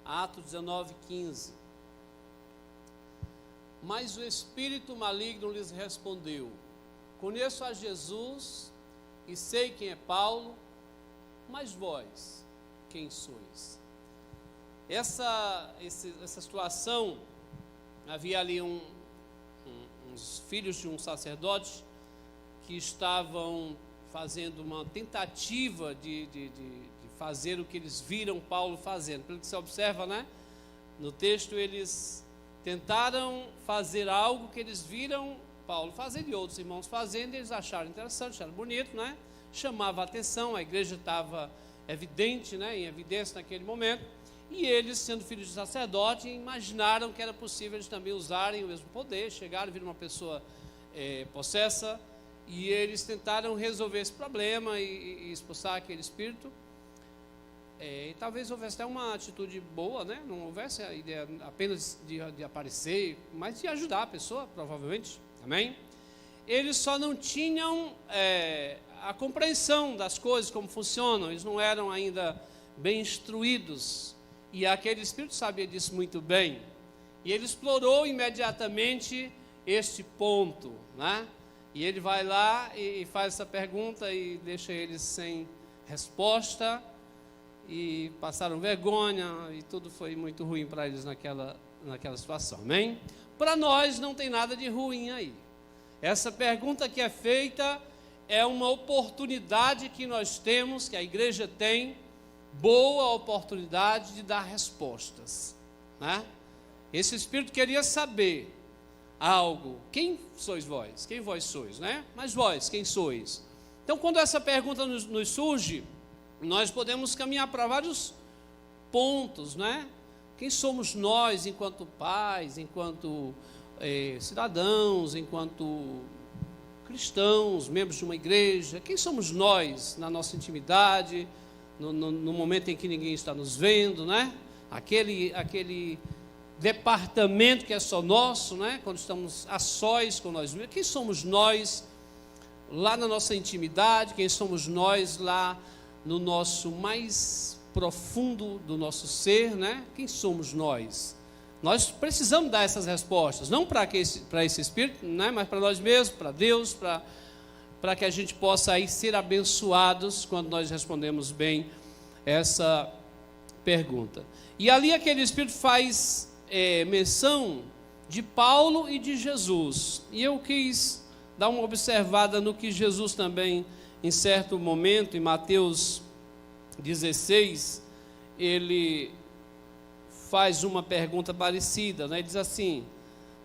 Atos 19:15. Mas o espírito maligno lhes respondeu: conheço a Jesus e sei quem é Paulo, mas vós, quem sois? Essa situação, havia ali uns filhos de um sacerdote que estavam fazendo uma tentativa de fazer o que eles viram Paulo fazendo. Pelo que você observa, né? No texto, eles tentaram fazer algo que eles viram Paulo fazendo e outros irmãos fazendo, e eles acharam interessante, acharam bonito, né? Chamava a atenção, a igreja estava evidente, né? Em evidência naquele momento, e eles, sendo filhos de sacerdote, imaginaram que era possível eles também usarem o mesmo poder. Chegaram, viram uma pessoa possessa, e eles tentaram resolver esse problema e expulsar aquele espírito. E talvez houvesse até uma atitude boa, né? Não houvesse a ideia apenas de aparecer, mas de ajudar a pessoa, provavelmente. Amém? Eles só não tinham a compreensão das coisas, como funcionam. Eles não eram ainda bem instruídos, e aquele espírito sabia disso muito bem, e ele explorou imediatamente este ponto, né? E ele vai lá e faz essa pergunta e deixa eles sem resposta, e passaram vergonha, e tudo foi muito ruim para eles naquela situação. Amém? Para nós não tem nada de ruim aí. Essa pergunta que é feita é uma oportunidade que nós temos, que a igreja tem, boa oportunidade de dar respostas, né? Esse espírito queria saber algo. Quem sois vós? Quem vós sois, né? Mas vós, quem sois? Então, quando essa pergunta nos surge, nós podemos caminhar para vários pontos, né? Quem somos nós enquanto pais, enquanto cidadãos, enquanto cristãos, membros de uma igreja? Quem somos nós na nossa intimidade, no momento em que ninguém está nos vendo, né? Aquele departamento que é só nosso, né? Quando estamos a sós com nós mesmos. Quem somos nós lá na nossa intimidade? Quem somos nós lá no nosso mais profundo do nosso ser, né? Quem somos nós? Nós precisamos dar essas respostas, não para esse espírito, né? Mas para nós mesmos, para Deus, para que a gente possa aí ser abençoados quando nós respondemos bem essa pergunta. E ali aquele espírito faz menção de Paulo e de Jesus. E eu quis dar uma observada no que Jesus também, em certo momento, em Mateus 16, ele faz uma pergunta parecida, né? Ele diz assim,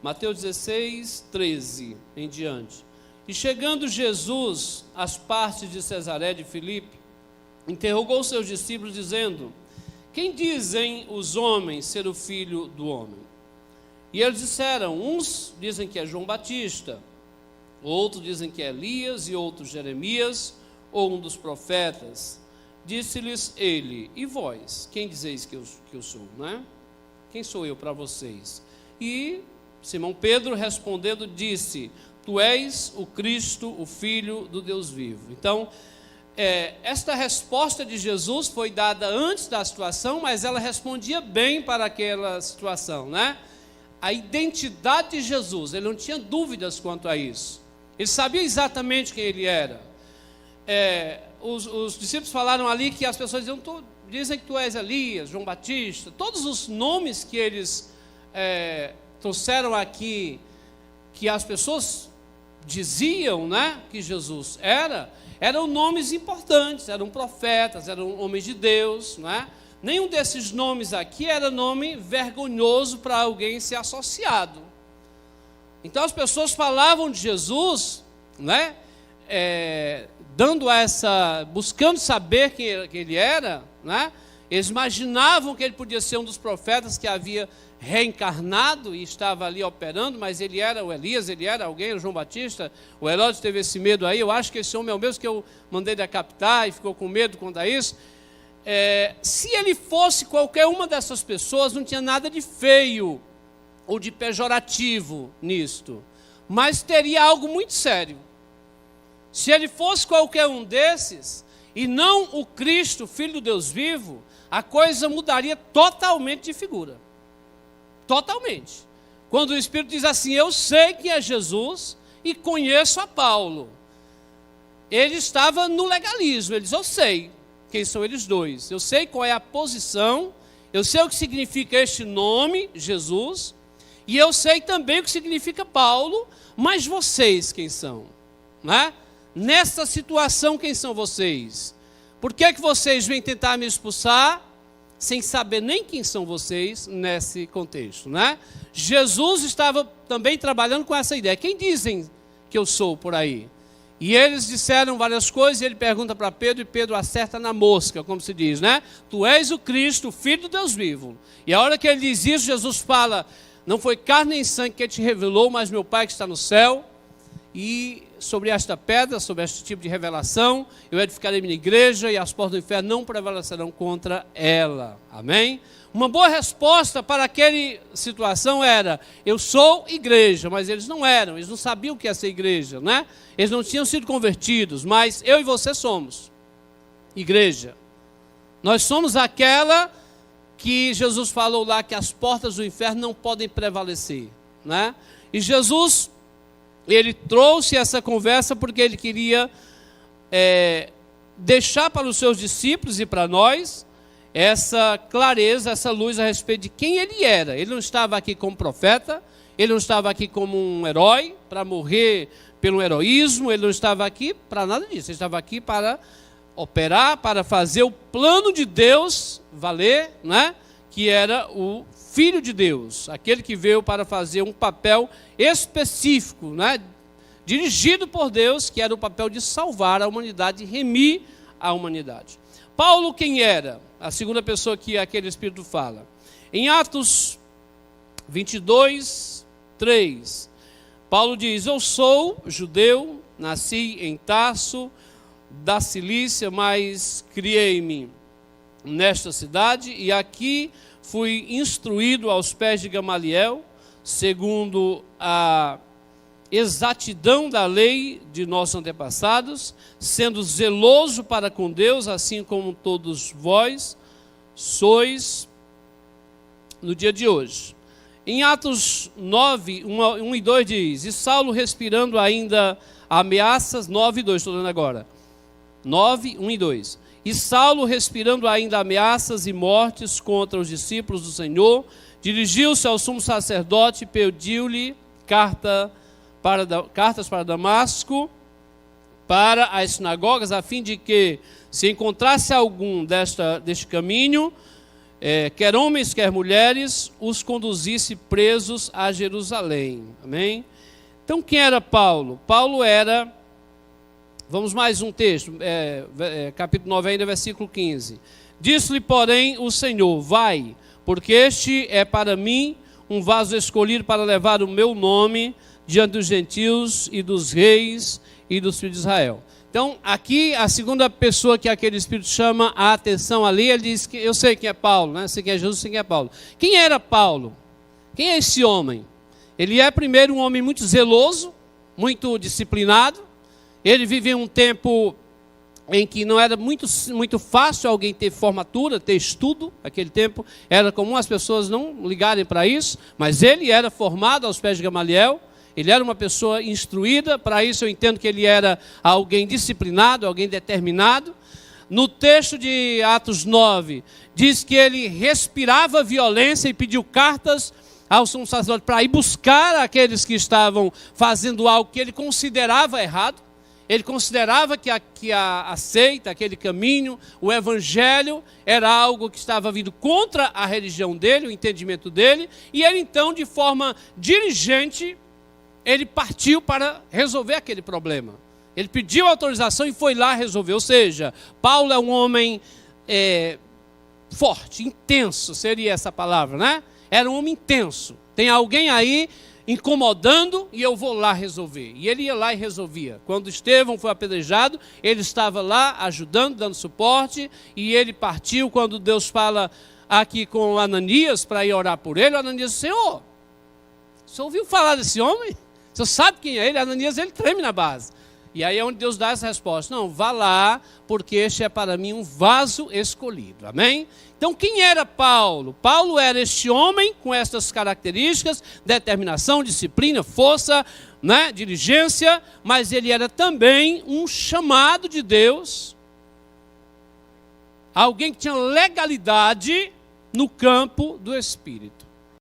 Mateus 16, 13 em diante: e chegando Jesus às partes de Cesaré de Filipe, interrogou seus discípulos, dizendo: quem dizem os homens ser o filho do homem? E eles disseram: uns dizem que é João Batista, outros dizem que é Elias, e outros Jeremias, ou um dos profetas. Disse-lhes ele: e vós, quem dizeis que eu sou, né? Quem sou eu para vocês? E Simão Pedro, respondendo, disse: tu és o Cristo, o Filho do Deus vivo. Então, esta resposta de Jesus foi dada antes da situação, mas ela respondia bem para aquela situação, né? A identidade de Jesus, ele não tinha dúvidas quanto a isso. Ele sabia exatamente quem ele era. Os discípulos falaram ali que as pessoas dizem que tu és Elias, João Batista. Todos os nomes que eles trouxeram aqui, que as pessoas diziam, né, que Jesus eram nomes importantes, eram profetas, eram homens de Deus, né? Nenhum desses nomes aqui era nome vergonhoso para alguém ser associado. Então as pessoas falavam de Jesus, né, buscando saber quem ele era, né? Eles imaginavam que ele podia ser um dos profetas que havia reencarnado e estava ali operando, mas ele era o Elias, ele era alguém, o João Batista. O Herodes teve esse medo aí. Eu acho que esse homem é o mesmo que eu mandei decapitar e ficou com medo quanto a isso. Se ele fosse qualquer uma dessas pessoas, não tinha nada de feio ou de pejorativo nisto, mas teria algo muito sério. Se ele fosse qualquer um desses, e não o Cristo, Filho do Deus vivo, a coisa mudaria totalmente de figura. Totalmente. Quando o Espírito diz assim, eu sei que é Jesus e conheço a Paulo. Ele estava no legalismo, ele diz, eu sei quem são eles dois, eu sei qual é a posição, eu sei o que significa este nome, Jesus, e eu sei também o que significa Paulo, mas vocês quem são? Né? Nessa situação, quem são vocês? Por que vocês vêm tentar me expulsar, sem saber nem quem são vocês nesse contexto? Né? Jesus estava também trabalhando com essa ideia, quem dizem que eu sou por aí? E eles disseram várias coisas, e ele pergunta para Pedro, e Pedro acerta na mosca, como se diz, né? Tu és o Cristo, o Filho do Deus vivo. E a hora que ele diz isso, Jesus fala, não foi carne nem sangue que te revelou, mas meu Pai que está no céu. E sobre esta pedra, sobre este tipo de revelação, eu edificarei minha igreja, e as portas do inferno não prevalecerão contra ela. Amém? Uma boa resposta para aquela situação era, eu sou igreja, mas eles não eram, eles não sabiam o que ia ser igreja, né? Eles não tinham sido convertidos, mas eu e você somos igreja. Nós somos aquela que Jesus falou lá, que as portas do inferno não podem prevalecer, né? E Jesus, ele trouxe essa conversa porque ele queria deixar para os seus discípulos e para nós, essa clareza, essa luz a respeito de quem ele era. Ele não estava aqui como profeta, ele não estava aqui como um herói, para morrer pelo heroísmo, ele não estava aqui para nada disso, ele estava aqui para operar, para fazer o plano de Deus valer, né? Que era o Filho de Deus, aquele que veio para fazer um papel específico, né? Dirigido por Deus, que era o papel de salvar a humanidade, de remir a humanidade. Paulo quem era? A segunda pessoa que aquele Espírito fala. Em Atos 22, 3, Paulo diz, eu sou judeu, nasci em Tarso, da Cilícia, mas criei-me nesta cidade, e aqui fui instruído aos pés de Gamaliel, segundo a exatidão da lei de nossos antepassados, sendo zeloso para com Deus, assim como todos vós sois no dia de hoje. Em Atos 9, 1 e 2 diz, e Saulo respirando ainda ameaças, 9 e 2, estou lendo agora, 9, 1 e 2, e Saulo respirando ainda ameaças e mortes contra os discípulos do Senhor, dirigiu-se ao sumo sacerdote e pediu-lhe cartas para Damasco, para as sinagogas, a fim de que, se encontrasse algum deste caminho, quer homens, quer mulheres, os conduzisse presos a Jerusalém. Amém? Então, quem era Paulo? Paulo era, vamos mais um texto, capítulo 9 ainda, versículo 15. Disse-lhe, porém, o Senhor, vai, porque este é para mim um vaso escolhido para levar o meu nome diante dos gentios e dos reis e dos filhos de Israel. Então, aqui, a segunda pessoa que aquele Espírito chama a atenção ali, ele diz que eu sei quem é Paulo, né? Sei quem é Jesus, sei quem é Paulo. Quem era Paulo? Quem é esse homem? Ele é, primeiro, um homem muito zeloso, muito disciplinado. Ele vivia um tempo em que não era muito fácil alguém ter formatura, ter estudo. Naquele tempo era comum as pessoas não ligarem para isso, mas ele era formado aos pés de Gamaliel. Ele era uma pessoa instruída, para isso eu entendo que ele era alguém disciplinado, alguém determinado. No texto de Atos 9, diz que ele respirava violência e pediu cartas ao sumo sacerdote para ir buscar aqueles que estavam fazendo algo que ele considerava errado. Ele considerava que a seita, aquele caminho, o evangelho, era algo que estava vindo contra a religião dele, o entendimento dele, e ele então, de forma diligente, ele partiu para resolver aquele problema. Ele pediu autorização e foi lá resolver. Ou seja, Paulo é um homem forte, intenso, seria essa palavra, né? Era um homem intenso. Tem alguém aí incomodando e eu vou lá resolver. E ele ia lá e resolvia. Quando Estevão foi apedrejado, ele estava lá ajudando, dando suporte, e ele partiu quando Deus fala aqui com Ananias para ir orar por ele. O Ananias disse, Senhor, você ouviu falar desse homem? Você sabe quem é ele? Ananias, ele treme na base. E aí é onde Deus dá essa resposta. Não, vá lá, porque este é para mim um vaso escolhido. Amém? Então, quem era Paulo? Paulo era este homem com estas características, determinação, disciplina, força, né, diligência, mas ele era também um chamado de Deus, alguém que tinha legalidade no campo do Espírito.